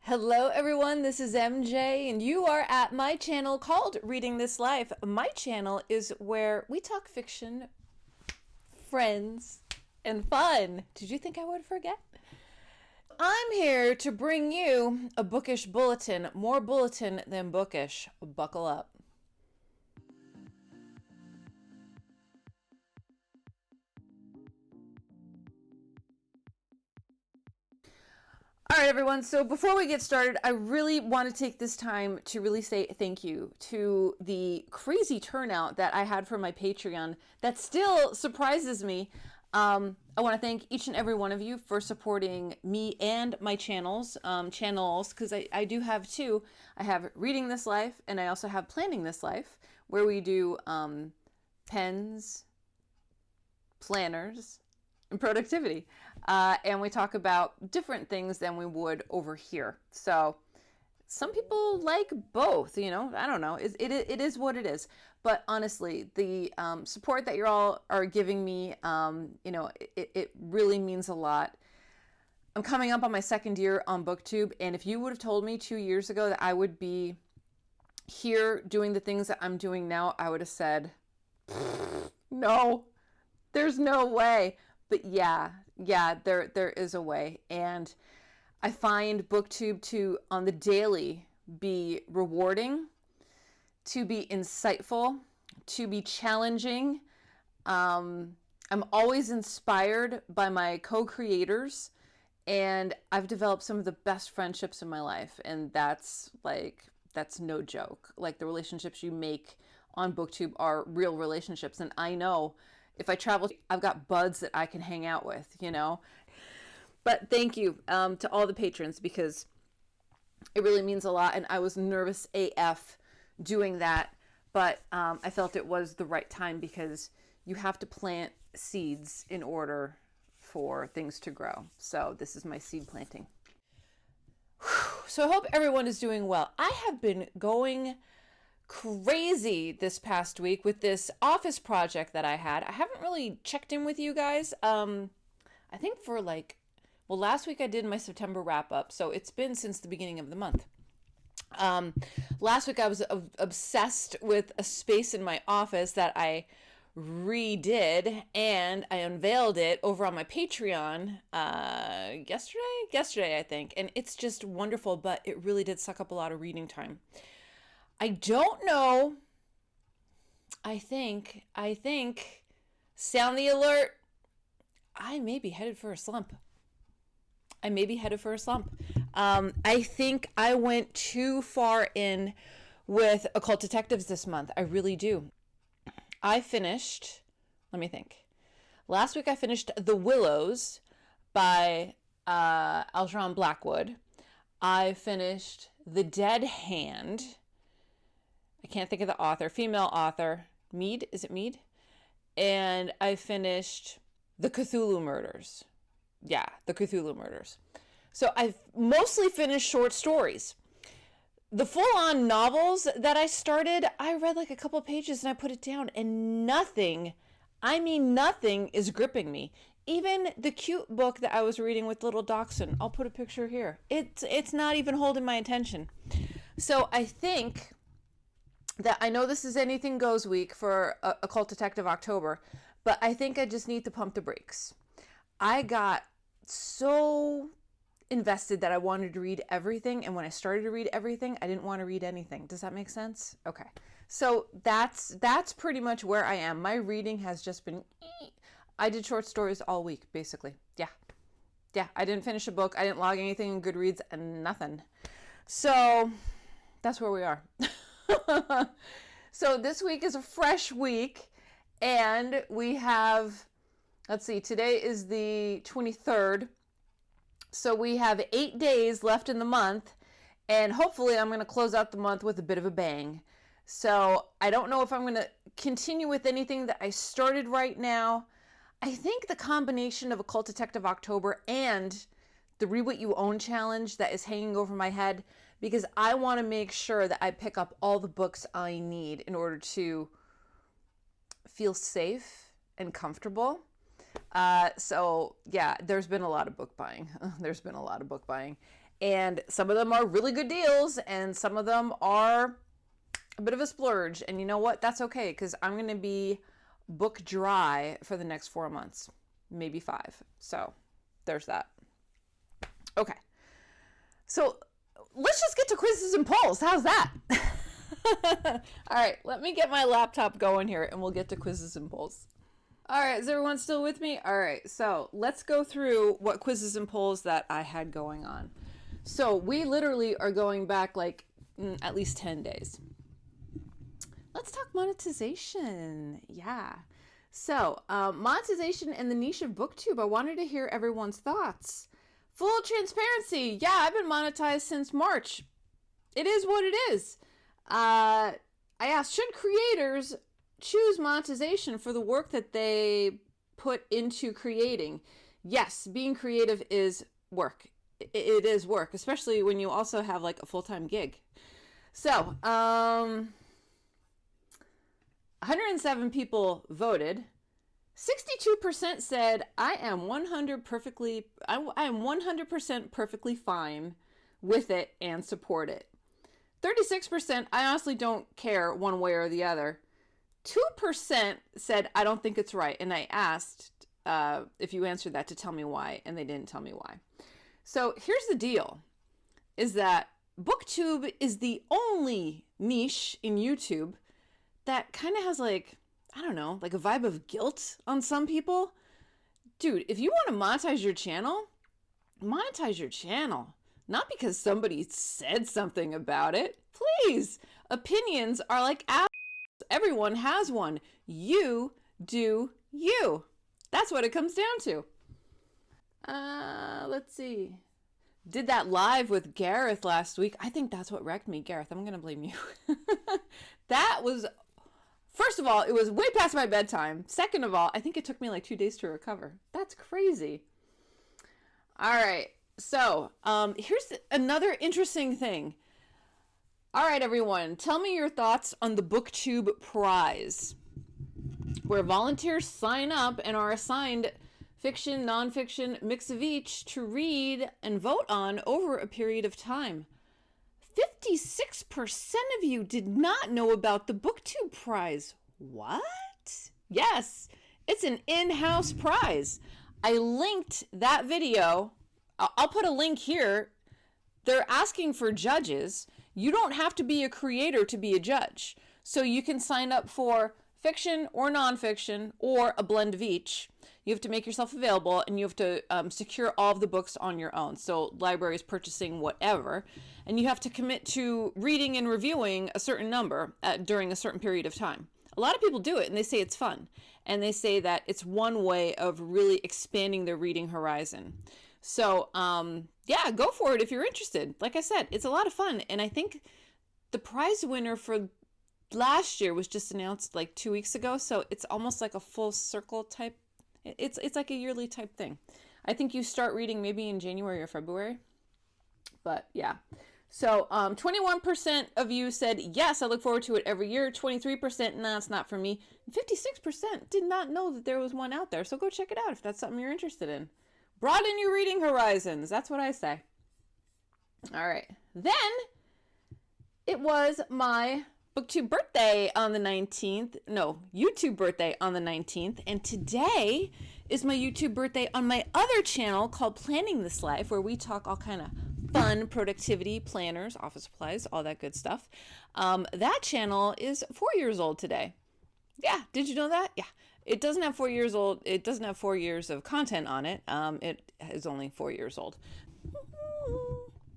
Hello everyone, this is MJ and you are at my channel called Reading This Life. My channel is where we talk fiction, friends, and fun. Did you think I would forget? I'm here to bring you a bookish bulletin, more bulletin than bookish. Buckle up. All right, everyone. So before we get started, I really want to take this time to really say thank you to the crazy turnout that I had for my Patreon. That still surprises me. I want to thank each and every one of you for supporting me and my channels, because I do have two. I have Reading This Life, and I also have Planning This Life, where we do pens, planners, and productivity. And we talk about different things than we would over here. So some people like both, you know, I don't know. It is what it is. But honestly, the support that you all are giving me, it really means a lot. I'm coming up on my second year on BookTube. And if you would have told me 2 years ago that I would be here doing the things that I'm doing now, I would have said, no, there's no way. But yeah, there is a way. And I find BookTube to, on the daily, be rewarding, to be insightful, to be challenging. I'm always inspired by my co-creators, and I've developed some of the best friendships in my life. And that's no joke. Like, the relationships you make on BookTube are real relationships. And I know if I travel, I've got buds that I can hang out with, you know. But thank you to all the patrons, because it really means a lot. And I was nervous AF doing that, but I felt it was the right time, because you have to plant seeds in order for things to grow. So this is my seed planting. So I hope everyone is doing well. I have been going crazy this past week with this office project that I had. I haven't really checked in with you guys. I think for last week I did my September wrap up, so it's been since the beginning of the month. Last week I was obsessed with a space in my office that I redid, and I unveiled it over on my Patreon yesterday I think, and it's just wonderful, but it really did suck up a lot of reading time. I don't know. I think, sound the alert. I may be headed for a slump. I think I went too far in with Occult Detectives this month. I really do. I finished, let me think. Last week I finished The Willows by Algernon Blackwood. I finished The Dead Hand. I can't think of the author, female author, Meade, is it Meade? And I finished The Cthulhu Murders. Yeah, The Cthulhu Murders. So I've mostly finished short stories. The full-on novels that I started, I read like a couple pages and I put it down, and nothing is gripping me. Even the cute book that I was reading with little dachshund, I'll put a picture here. It's not even holding my attention. So I think that, I know this is Anything Goes week for Occult Detective October, but I think I just need to pump the brakes. I got so invested that I wanted to read everything, and when I started to read everything, I didn't want to read anything. Does that make sense? Okay. So that's pretty much where I am. My reading has just been, I did short stories all week, basically. Yeah, I didn't finish a book. I didn't log anything in Goodreads, and nothing. So that's where we are. So this week is a fresh week, and we have, let's see, today is the 23rd. So we have 8 days left in the month, and hopefully I'm going to close out the month with a bit of a bang. So I don't know if I'm going to continue with anything that I started right now. I think the combination of Occult Detective October and the Read What You Own challenge that is hanging over my head, because I want to make sure that I pick up all the books I need in order to feel safe and comfortable. So yeah, there's been a lot of book buying. And some of them are really good deals, and some of them are a bit of a splurge. And you know what? That's okay, because I'm going to be book dry for the next 4 months, maybe 5. So there's that. Okay. So let's just get to quizzes and polls. How's that? All right, let me get my laptop going here and we'll get to quizzes and polls. All right, is everyone still with me? All right, so let's go through what quizzes and polls that I had going on. So we literally are going back like at least 10 days. Let's talk monetization. Yeah. So monetization in the niche of BookTube. I wanted to hear everyone's thoughts. Full transparency. Yeah, I've been monetized since March. It is what it is. I asked, should creators choose monetization for the work that they put into creating? Yes, being creative is work. It is work, especially when you also have like a full-time gig. So, 107 people voted. 62% said, I am 100% perfectly fine with it and support it. 36%, I honestly don't care one way or the other. 2% said, I don't think it's right. And I asked if you answered that to tell me why, and they didn't tell me why. So here's the deal, is that BookTube is the only niche in YouTube that kind of has like, I don't know, like a vibe of guilt on some people. Dude, if you want to monetize your channel, monetize your channel. Not because somebody said something about it. Please. Opinions are like apples. Everyone has one. You do you. That's what it comes down to. Let's see. Did that live with Gareth last week. I think that's what wrecked me. Gareth, I'm going to blame you. That was, first of all, it was way past my bedtime. Second of all, I think it took me like 2 days to recover. That's crazy. All right. So here's another interesting thing. All right, everyone, tell me your thoughts on the BookTube prize, where volunteers sign up and are assigned fiction, nonfiction, mix of each to read and vote on over a period of time. 56% of you did not know about the BookTube prize. What? Yes, it's an in-house prize. I linked that video. I'll put a link here. They're asking for judges. You don't have to be a creator to be a judge. So you can sign up for fiction or nonfiction or a blend of each. You have to make yourself available, and you have to secure all of the books on your own. So libraries purchasing whatever. And you have to commit to reading and reviewing a certain number during a certain period of time. A lot of people do it, and they say it's fun. And they say that it's one way of really expanding their reading horizon. So, yeah, go for it if you're interested. Like I said, it's a lot of fun. And I think the prize winner for last year was just announced like 2 weeks ago. So it's almost like a full circle type. It's like a yearly type thing. I think you start reading maybe in January or February. But yeah. So 21% of you said, yes, I look forward to it every year. 23%, no, it's not for me. 56% did not know that there was one out there. So go check it out if that's something you're interested in. Broaden your reading horizons. That's what I say. All right. Then it was my BookTube birthday on the 19th. No, YouTube birthday on the 19th. And today is my YouTube birthday on my other channel called Planning This Life, where we talk all kind of fun productivity, planners, office supplies, all that good stuff. That channel is 4 years old today. Yeah. Did you know that? Yeah. It doesn't have 4 years old. It doesn't have 4 years of content on it. It is only 4 years old.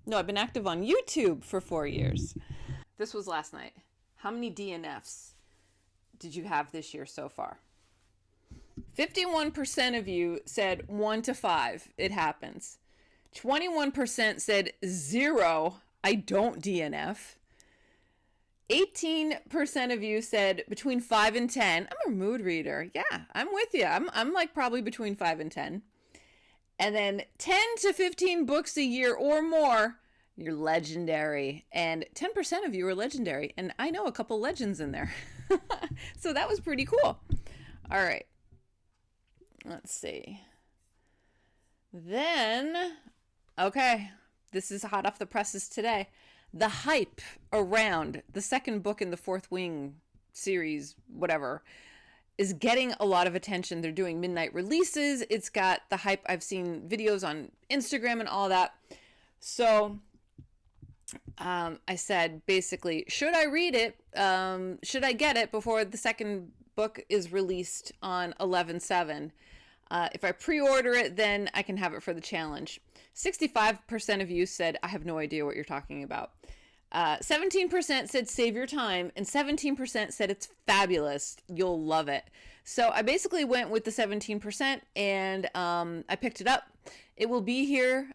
No, I've been active on YouTube for 4 years. This was last night. How many DNFs did you have this year so far? 51% of you said 1 to 5. It happens. 21% said 0. I don't DNF. 18% of you said between 5 and 10. I'm a mood reader. Yeah, I'm with you. I'm like probably between 5 and 10. And then 10 to 15 books a year or more, you're legendary. And 10% of you are legendary. And I know a couple legends in there. So that was pretty cool. All right. Let's see. Then, okay. this is hot off the presses today. The hype around the second book in the Fourth Wing series, whatever, is getting a lot of attention. They're doing midnight releases. It's got the hype. I've seen videos on Instagram and all that. So I said, basically, should I read it? Should I get it before the second book is released on 11/7? If I pre-order it, then I can have it for the challenge. 65% of you said, I have no idea what you're talking about. 17% said save your time, and 17% said it's fabulous. You'll love it. So I basically went with the 17%, and I picked it up. It will be here.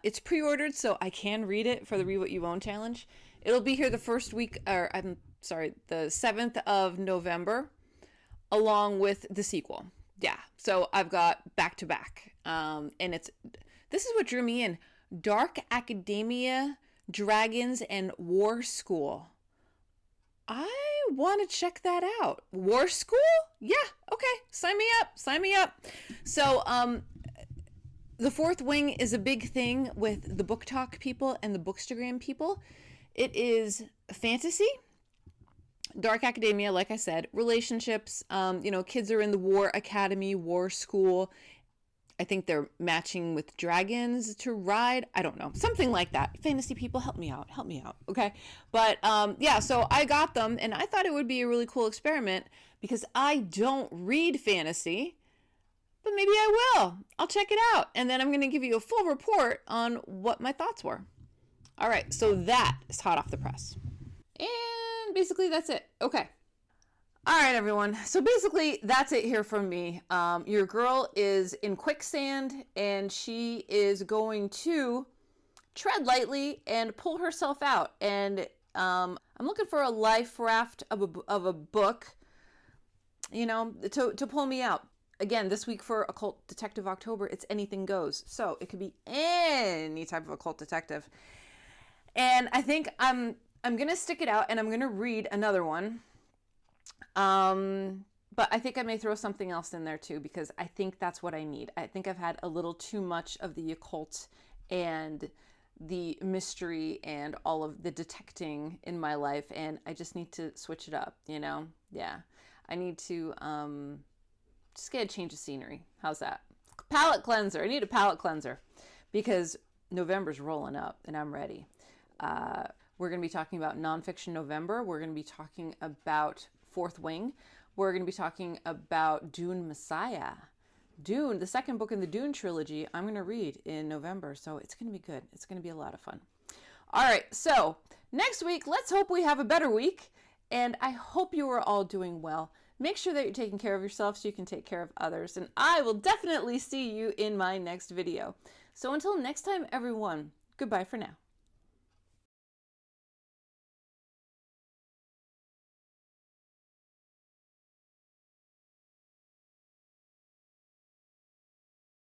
It's pre-ordered, so I can read it for the Read What You Own challenge. It'll be here the first week, or I'm sorry, the 7th of November, along with the sequel. Yeah, so I've got back to back, and this is what drew me in: Dark Academia, Dragons, and War School. I want to check that out. War School? Yeah, okay, sign me up, sign me up. So, the Fourth Wing is a big thing with the Book Talk people and the Bookstagram people. It is fantasy. Dark Academia, like I said, relationships, kids are in the War Academy, War School. I think they're matching with dragons to ride. I don't know. Something like that. Fantasy people, help me out. Help me out. Okay. But so I got them, and I thought it would be a really cool experiment because I don't read fantasy, but maybe I will. I'll check it out. And then I'm going to give you a full report on what my thoughts were. All right. So that is hot off the press. And basically that's it. Okay. All right, everyone. So basically that's it here from me. Your girl is in quicksand, and she is going to tread lightly and pull herself out. And I'm looking for a life raft of a book, to pull me out. Again, this week for Occult Detective October, it's anything goes. So it could be any type of occult detective. And I think I'm going to stick it out, and I'm going to read another one. But I think I may throw something else in there too, because I think that's what I need. I think I've had a little too much of the occult and the mystery and all of the detecting in my life, and I just need to switch it up, Yeah. I need to, just get a change of scenery. How's that? Palette cleanser. I need a palette cleanser because November's rolling up and I'm ready. We're going to be talking about nonfiction November. We're going to be talking about Fourth Wing. We're going to be talking about Dune Messiah. Dune, the second book in the Dune trilogy, I'm going to read in November. So it's going to be good. It's going to be a lot of fun. All right. So next week, let's hope we have a better week. And I hope you are all doing well. Make sure that you're taking care of yourself so you can take care of others. And I will definitely see you in my next video. So until next time, everyone, goodbye for now.